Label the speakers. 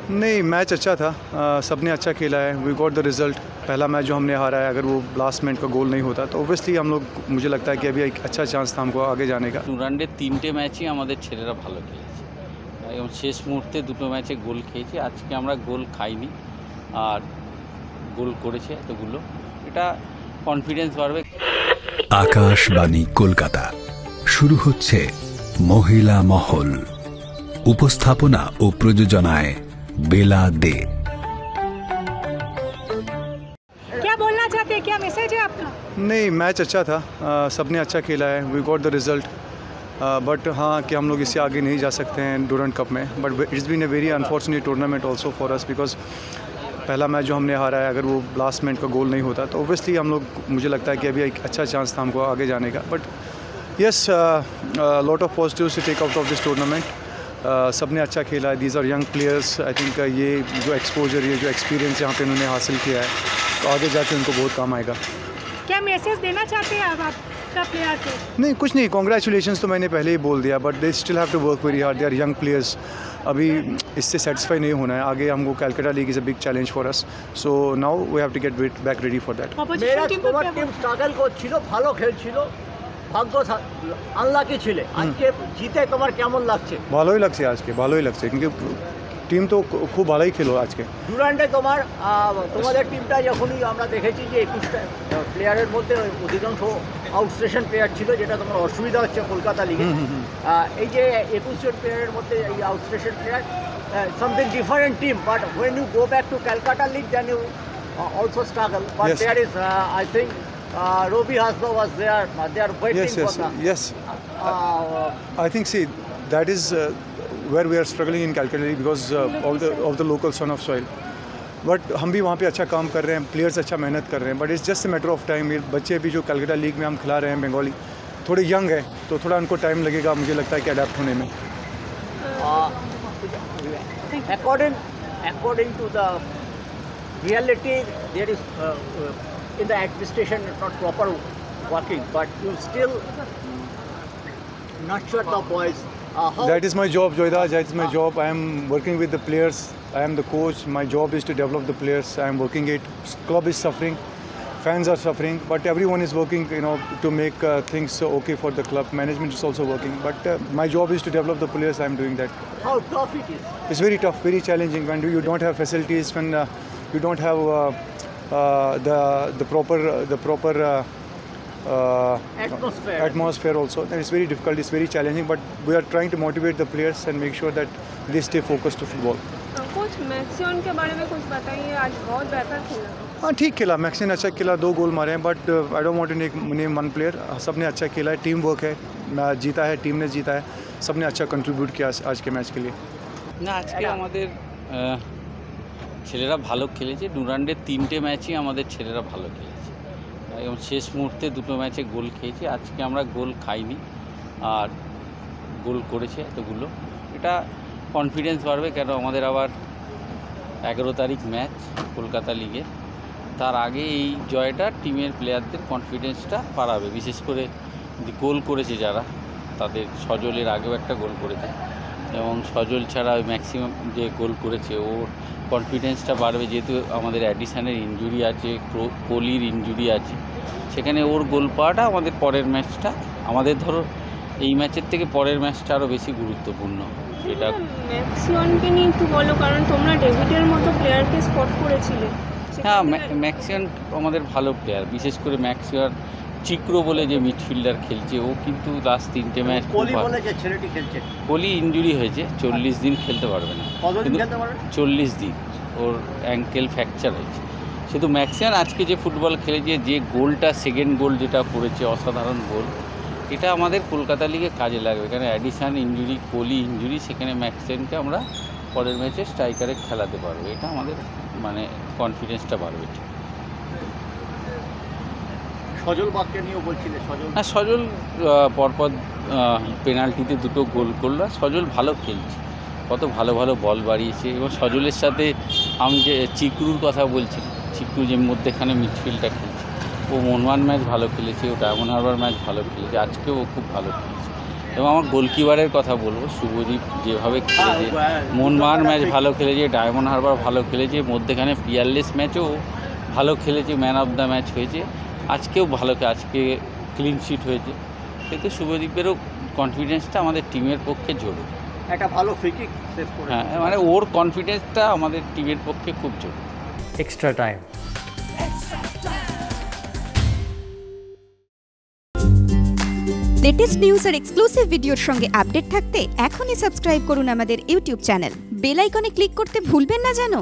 Speaker 1: नहीं, मैच अच्छा था, सबने अच्छा खेला है। We got the result. पहला मैच जो हमने हारा है, अगर वो लास्ट मिनट का गोल नहीं होता तो ओबियसली हम लोग, मुझे लगता है कि अभी एक अच्छा चांस था हमको आगे जाने का।
Speaker 2: টুর্নামেন্টের 3টে ম্যাচই আমাদের ছেলেরা ভালো খেলেছে এবং শেষ মুহূর্তে 2টো ম্যাচে গোল খেয়েছি। আজকে আমরা গোল খাইনি আর গোল করেছে এতগুলো, এটা কনফিডেন্স বাড়বে।
Speaker 3: আকাশবাণী কলকাতা, শুরু হচ্ছে মহিলা মহল। উপস্থাপনা ও প্রযোজনায় বেলা দে।
Speaker 4: क्या बोलना चाहते हैं, क्या मैसेज है आपका?
Speaker 1: नहीं, मैच अच्छा था, सबने अच्छा खेला है। We got the result. But हाँ कि हम लोग इससे आगे नहीं जा सकते हैं डूरंट कप में। But it's been a very unfortunate tournament also for us, because पहला मैच जो हमने हारा है, अगर वो लास्ट मिनट का गोल नहीं होता तो ओबियसली हम लोग, मुझे लगता है कि अभी एक अच्छा चांस था हमको आगे जाने का। But yes, lot of positives to take out of this tournament. सबने अच्छा खेला है। These are young players. I think ये जो एक्सपोजर, ये जो एक्सपीरियंस यहाँ पे उन्होंने हासिल किया है, तो आगे जाके उनको बहुत काम आएगा।
Speaker 4: क्या मैसेज देना चाहते हैं आपका प्लेयर को?
Speaker 1: नहीं, कुछ नहीं, कॉन्ग्रेचुलेशंस तो मैंने पहले ही बोल दिया, but they still have to work very hard. They are young players. अभी इससे सेटिस्फाई नहीं होना है, आगे हमको Calcutta league is a big challenge for us. So now we have to get back ready for that.
Speaker 5: তোমার টিম স্ট্রাগল করছিল, ভালো খেলছিল, ভাগ্য আনলাকি ছিলে। আজকে জিতে তোমার কেমন লাগছে?
Speaker 1: ভালোই লাগছে আজকে, ভালোই লাগছে, কিন্তু টিম তো খুব ভালোই খেলো আজকে।
Speaker 5: ডুরান্টে তোমাদের টিমটা যখনই আমরা দেখেছি যে 21টা প্লেয়ারের মধ্যে অধিকাংশ আউটস্টেশন প্লেয়ার ছিল, যেটা তোমার অসুবিধা হচ্ছে কলকাতা লিগে। এই যে 21 জন প্লেয়ারের মধ্যে এই আউটস্টেশন player, something different team, but when you go back to Calcutta League, then you also struggle. But
Speaker 1: Yes.
Speaker 5: there is, I think, Robbie Hasbro was there. They are waiting for the.
Speaker 1: Yes. I think, see, that is where we are struggling in Calcutta League because of the local son of soil. But हम भी वहाँ पे अच्छा काम कर रहे हैं, players अच्छा मेहनत कर रहे हैं, but it's just a matter of time. ये बच्चे भी जो कलकत्ता लीग में हम खिला रहे हैं, बंगाली थोड़े यंग है, तो थोड़ा उनको टाइम लगेगा, मुझे लगता है कि अडेप्ट होने में।
Speaker 5: According to the reality, there is in the administration not proper working, but you still nurture the boys.
Speaker 1: That is my job, Joida. That is my job. I am working with the players. I am the coach. My job is to develop the players. I am working it. Club is suffering. Fans are suffering. But everyone is working, to make things okay for the club. Management is also working. But my job is to develop the players. I am doing that.
Speaker 5: How tough it is?
Speaker 1: It's very tough, very challenging. When you don't have facilities, when you don't have the proper atmosphere also, then it's very difficult. It's very challenging. But we are trying to motivate the players and make sure that they stay focused to football.
Speaker 4: Coach मैक्सियन के बारे में कुछ बताइए, आज बहुत बेहतर खेला।
Speaker 1: हाँ, ठीक खेला, मैक्सिन अच्छा खेला, 2 गोल मारे हैं, but I don't want to name one player. सबने अच्छा खेला है, टीम वर्क है, जीता है, टीम ने जीता है, सबने अच्छा कंट्रीब्यूट किया आज के मैच के लिए।
Speaker 2: না, আজকে আমাদের ছেলেরা ভালো খেলেছে। ডুরান্টের 3টে ম্যাচই আমাদের ছেলেরা ভালো খেলেছে এবং শেষ মুহূর্তে 2টো ম্যাচে গোল খেয়েছি। আজকে আমরা গোল খাইনি আর গোল করেছে এতগুলো, এটা কনফিডেন্স বাড়বে। কেন আমাদের আবার 11 তারিখ ম্যাচ কলকাতা লিগে, তার আগে এই জয়টা টিমের প্লেয়ারদের কনফিডেন্সটা বাড়াবে। বিশেষ করে গোল করেছে যারা, তাদের সজলের আগেও একটা গোল করেছে এবং সজল ছাড়া ম্যাক্সিমাম যে গোল করেছে ওর কনফিডেন্সটা বাড়বে, যেহেতু আমাদের অ্যাডিশনের ইনজুরি আছে, কোহলির ইনজুরি আছে, সেখানে ওর গোল পাওয়াটা আমাদের পরের ম্যাচটা, আমাদের ধরো এই ম্যাচের থেকে পরের ম্যাচটা আরও বেশি গুরুত্বপূর্ণ। এটা
Speaker 4: ম্যাক্সিয়নকে নিয়ে একটু বলো, কারণ তোমরা ডেভিডের মতো প্লেয়ারকে স্পট করেছিলে।
Speaker 2: হ্যাঁ, ম্যাক্সিয়ান আমাদের ভালো প্লেয়ার, বিশেষ করে ম্যাক্সিয়ার চিক্রো বলে যে মিডফিল্ডার খেলছে, ও কিন্তু লাস্ট 3টে ম্যাচ কোহলি ইনজুরি হয়েছে, 40 দিন খেলতে পারবে না, 40 দিন ওর অ্যাঙ্কেল ফ্র্যাকচার হয়েছে। শুধু ম্যাক্সিয়ান আজকে যে ফুটবল খেলেছে, যে গোলটা, সেকেন্ড গোল যেটা করেছে, অসাধারণ গোল, এটা আমাদের কলকাতা লিগে কাজে লাগবে। এখানে অ্যাডিশন ইনজুরি, কোহলি ইনজুরি, সেখানে ম্যাক্সিয়ানকে আমরা পরের ম্যাচে স্ট্রাইকারে খেলাতে পারবো, এটা আমাদের মানে কনফিডেন্সটা বাড়বে।
Speaker 5: সজল বাক্যে নিয়েও বলছিলে,
Speaker 2: হ্যাঁ, সজল পরপর পেনাল্টিতে 2টো গোল করলো। সজল ভালো খেলছে, কত ভালো ভালো বল বাড়িয়েছে। এবং সজলের সাথে আমি যে চিকরুর কথা বলছিলাম, চিকরু যে মধ্যেখানে মিডফিল্ডটা খেলছে, ও মনওয়ান ম্যাচ ভালো খেলেছে, ও ডায়মন্ড হারবার ম্যাচ ভালো খেলেছে, আজকেও ও খুব ভালো খেলেছে। এবং আমার গোলকিপারের কথা বলবো, শুভদীপ যেভাবে খেলেছে, মনমার ম্যাচ ভালো খেলেছে, ডায়মন্ড হারবার ভালো খেলেছে, মধ্যেখানে পিয়ারলেস ম্যাচও ভালো খেলেছে, ম্যান অফ দ্য ম্যাচ হয়েছে, আজকেও ভালো আজকে ক্লিন শিট হয়েছে। কিন্তু শুভদীপেরও কনফিডেন্সটা আমাদের টিমের পক্ষে জরুরি।
Speaker 5: একটা ভালো ফ্রিকিক সেভ করে,
Speaker 2: হ্যাঁ, মানে ওর কনফিডেন্সটা আমাদের টিমের পক্ষে খুব জরুরি।
Speaker 6: Extra time.
Speaker 7: লেটেস্ট নিউজ আর এক্সক্লুসিভ ভিডিওর সঙ্গে আপডেট থাকতে এখনই সাবস্ক্রাইব করুন আমাদের ইউটিউব চ্যানেল। বেল আইকনে ক্লিক করতে ভুলবেন না যেন।